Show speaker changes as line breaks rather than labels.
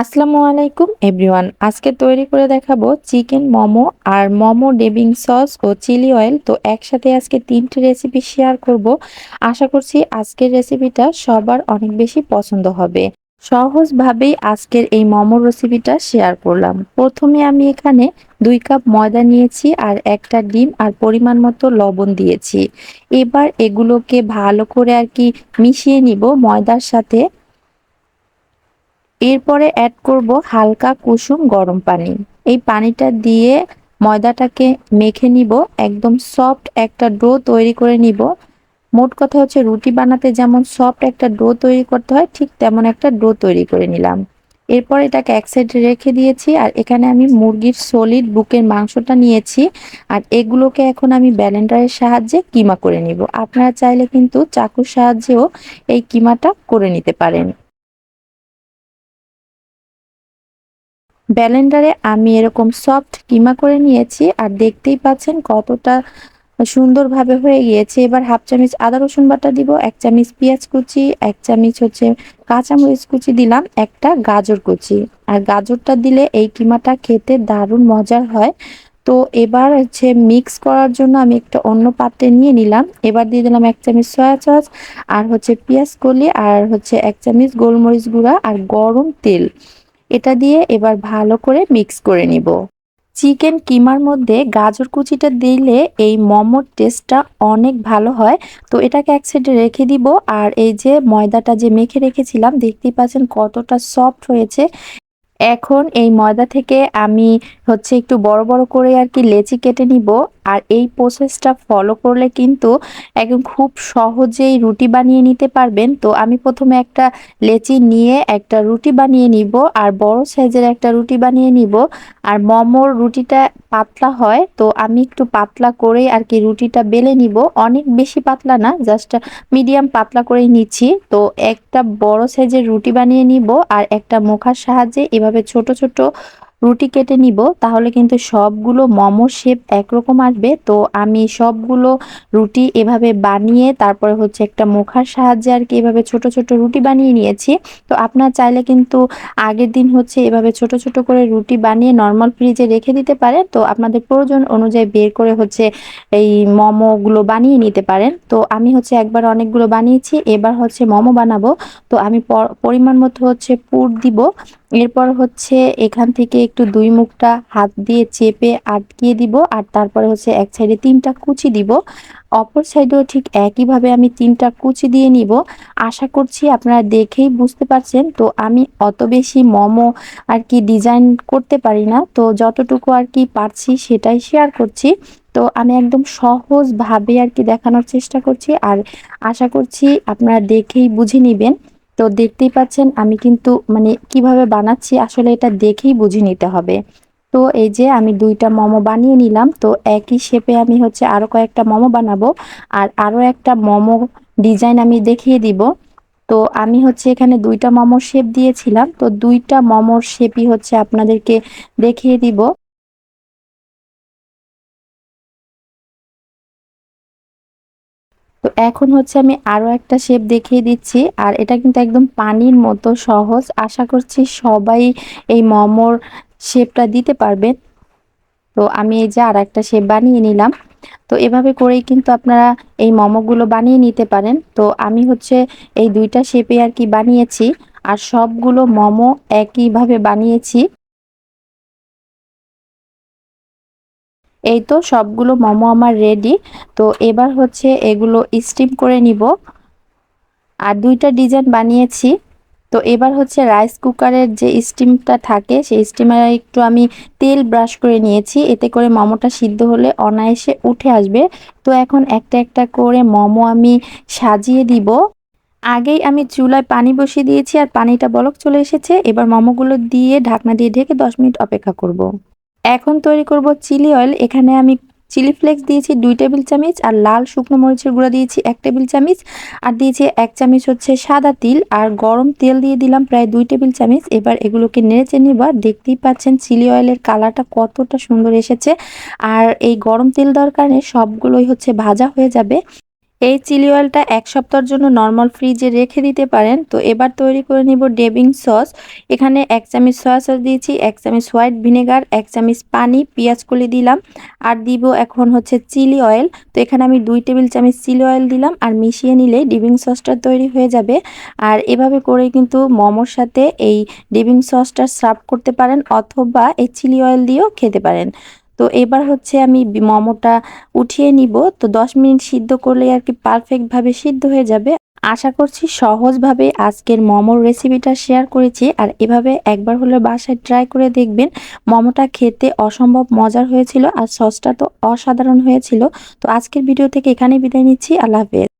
আসসালামু আলাইকুম এভরিওয়ান। আজকে তৈরি করে দেখাবো চিকেন মোমো আর মোমো ডিপিং সস ও চিলি অয়েল। তো একসাথে আজকে তিনটি রেসিপি শেয়ার করব। আশা করছি আজকের রেসিপিটা সবার অনেক বেশি পছন্দ হবে। সহজভাবেই আজকের এই মোমো রেসিপিটা শেয়ার করলাম। প্রথমে আমি এখানে 2 কাপ ময়দা নিয়েছি আর একটা ডিম আর পরিমাণ মতো লবণ দিয়েছি। এবার এগুলোকে ভালো করে মিশিয়ে নিব ময়দার সাথে। এরপরে অ্যাড করব হালকা কুসুম গরম পানি। এই পানিটা দিয়ে ময়দাটাকে মেখে নিব, একদম সফট একটা ডো তৈরি করে নিব। মোট কথা হচ্ছে রুটি বানাতে যেমন সফট একটা ডো তৈরি করতে হয়, ঠিক তেমন একটা ডো তৈরি করে নিলাম। এরপর এটাকে এক সাইডে রেখে দিয়েছি আর এখানে আমি মুরগির সলিড বুকের মাংসটা নিয়েছি। আর এগুলোকে এখন আমি ব্লেন্ডারের সাহায্যে কিমা করে নিব। আপনারা চাইলে কিন্তু চাকুর সাহায্যেও এই কিমাটা করে নিতে পারেন। ব্লেন্ডারে আমি এরকম সফট কিমা করে নিয়েছি আর দেখতেই পাচ্ছেন কতটা সুন্দরভাবে হয়ে গিয়েছে। এবার হাফ চামচ আদা রসুন বাটা দিব, 1 চামচ পেঁয়াজ কুচি, 1 চামচ হচ্ছে কাঁচামরিচ কুচি দিলাম, একটা গাজর কুচি। আর গাজরটা দিলে এই কিমাটা খেতে দারুণ মজার হয়। তো এবার হচ্ছে মিক্স করার জন্য আমি একটা অন্য পাত্রে নিয়ে নিলাম। এবার দিয়ে দিলাম 1 চামচ সয়া সস আর হচ্ছে পেঁয়াজ কলি আর হচ্ছে 1 চামচ গোলমরিচ গুঁড়া আর গরম তেল। এটা দিয়ে এবার ভালো করে মিক্স করে নিব। চিকেন কিমার মধ্যে গাজর কুচিটা দিলে এই মোমোর টেস্টটা অনেক ভালো হয়। তো এটাকে এক সাইডে রেখে দিব। আর এই যে ময়দাটা যে মেখে রেখেছিলাম, দেখতেই পাচ্ছেন কতটা সফট হয়েছে। এখন এই ময়দা থেকে আমি হচ্ছে একটু বড় বড় করে লেচি কেটে নিব। আর এই প্রসেসটা ফলো করলে কিন্তু একদম খুব সহজেই রুটি বানিয়ে নিতে পারবেন। তো আমি প্রথমে একটা লেচি নিয়ে একটা রুটি বানিয়ে নিব আর বড় সাইজের একটা রুটি বানিয়ে নিব। আর মোমোর রুটিটা পাতলা হয়, তো আমি একটু পাতলা করেই রুটিটা বেলে নিব। অনেক বেশি পাতলা না, জাস্ট মিডিয়াম পাতলা করেই নিচ্ছি। তো একটা বড় সাইজের রুটি বানিয়ে নিব আর একটা মুখার সাহায্যে এভাবে ছোট ছোট রুটি কেটে নিব, তাহলে কিন্তু সবগুলো মোমো শেপ একরকম আসবে। তো আমি সবগুলো রুটি এভাবে বানিয়ে তারপরে হচ্ছে একটা মুখার সাহায্যে এভাবে ছোট ছোট রুটি বানিয়ে নিয়েছি। তো আপনারা চাইলে কিন্তু আগের দিন হচ্ছে এভাবে ছোট ছোট করে রুটি বানিয়ে নর্মাল ফ্রিজে রেখে দিতে পারেন। তো আপনাদের প্রয়োজন অনুযায়ী বের করে হচ্ছে এই মোমো গুলো বানিয়ে নিতে পারেন। তো আমি হচ্ছে একবার অনেকগুলো বানিয়েছি, এবার হচ্ছে মোমো বানাবো। তো আমি পরিমাণ মতো হচ্ছে পুর দিব। এরপর হচ্ছে এখান থেকে একটু দুই মুখটা হাত দিয়ে চেপে আটকিয়ে দিব আর তারপরে হচ্ছে এক সাইডে 3টা কুচি দিব। অপর সাইডেও ঠিক একইভাবে আমি 3টা কুচি দিয়ে নিব। আশা করছি আপনারা দেখেই বুঝতে পারছেন। তো আমি অত বেশি মোমো ডিজাইন করতে পারি না, তো যতটুকু পারছি সেটাই শেয়ার করছি। তো আমি একদম সহজভাবে দেখানোর চেষ্টা করছি আর আশা করছি আপনারা দেখেই বুঝে নিবেন। তো দেখতেই পাচ্ছেন আমি কিন্তু মানে কিভাবে বানাচ্ছি, আসলে এটা দেখেই বুঝে নিতে হবে। তো এই যে আমি 2টা মোমো বানিয়ে নিলাম। তো একই শেপে আমি হচ্ছে আরো কয়েকটা মোমো বানাবো আর আরো একটা মোমো ডিজাইন আমি দেখিয়ে দিব। তো আমি হচ্ছে এখানে 2টা মোমোর শেপ দিয়েছিলাম, তো 2টা মোমোর শেপই হচ্ছে আপনাদেরকে দেখিয়ে দিব। তো এখন হচ্ছে আমি আরো একটা শেপ দেখিয়ে দিচ্ছি আর এটা কিন্তু একদম পানির মতো সহজ। আশা করছি সবাই এই মোমোর শেপটা দিতে পারবেন। তো আমি এই যে আর একটা শেপ বানিয়ে নিলাম। তো এভাবে করেই কিন্তু আপনারা এই মোমোগুলো বানিয়ে নিতে পারেন। তো আমি হচ্ছে এই 2টা শেপে বানিয়েছি আর সবগুলো মোমো একইভাবে বানিয়েছি। এই তো সবগুলো মোমো আমার রেডি। তো এবার হচ্ছে এগুলো স্টিম করে নিব। আর 2টা ডিজাইন বানিয়েছি। তো এবার হচ্ছে রাইস কুকারের যে স্টিমটা থাকে সেই স্টিমারে একটু আমি তেল ব্রাশ করে নিয়েছি, এতে করে মোমোটা সিদ্ধ হলে অনায়াসে উঠে আসবে। তো এখন একটা একটা করে মোমো আমি সাজিয়ে দিব। আগেই আমি চুলায় পানি বসিয়ে দিয়েছি আর পানিটা বলক চলে এসেছে। এবার মোমোগুলো দিয়ে ঢাকনা দিয়ে ঢেকে 10 মিনিট অপেক্ষা করব। এখন তৈরি করব চিলি অয়েল। এখানে আমি চিলি ফ্লেক্স দিয়েছি 2 টেবিল চামচ আর লাল শুকনো মরিচের গুঁড়া দিয়েছি 1 টেবিল চামচ আর দিয়েছি 1 চামচ হচ্ছে সাদা তিল আর গরম তেল দিয়ে দিলাম প্রায় 2 টেবিল চামচ। এবার এগুলোকে নেড়ে নিব। দেখতেই পাচ্ছেন চিলি অয়েলের কালারটা কতটা সুন্দর এসেছে। আর এই গরম তেল দেওয়ার কারণে সবগুলোই হচ্ছে ভাজা হয়ে যাবে। এই চিলি অয়েলটা ১ সপ্তাহের জন্য নরমাল ফ্রিজে রেখে দিতে পারেন। তো এবার তৈরি করে নিব ডিপিং সস। এখানে ১ চামচ সয়া সস দিয়েছি, ১ চামচ হোয়াইট ভিনেগার, ১ চামচ পানি, পেঁয়াজ কলি দিলাম আর দিব এখন হচ্ছে চিলি অয়েল। তো এখানে আমি ২ টেবিল চামচ চিলি অয়েল দিলাম আর মিশিয়ে নিলেই ডিপিং সসটা তৈরি হয়ে যাবে। আর এভাবে করেই কিন্তু মোমোর সাথে এই ডিপিং সসটা সার্ভ করতে পারেন অথবা এই চিলি অয়েল দিয়েও খেতে পারেন। তো এবার হচ্ছে আমি মোমোটা উঠিয়ে নিব। তো ১০ মিনিট সিদ্ধ করলেই আরকি পারফেক্ট ভাবে সিদ্ধ হয়ে যাবে। আশা করছি সহজভাবে আজকের মোমোর রেসিপিটা শেয়ার করেছি। আর এভাবে একবার হলেও বাসায় ট্রাই করে দেখবেন। মোমোটা খেতে অসম্ভব মজার হয়েছিল আর সসটা তো অসাধারণ হয়েছিল। তো আজকের ভিডিও থেকে এখানেই বিদায় নিচ্ছি। আল্লাহ হাফেজ।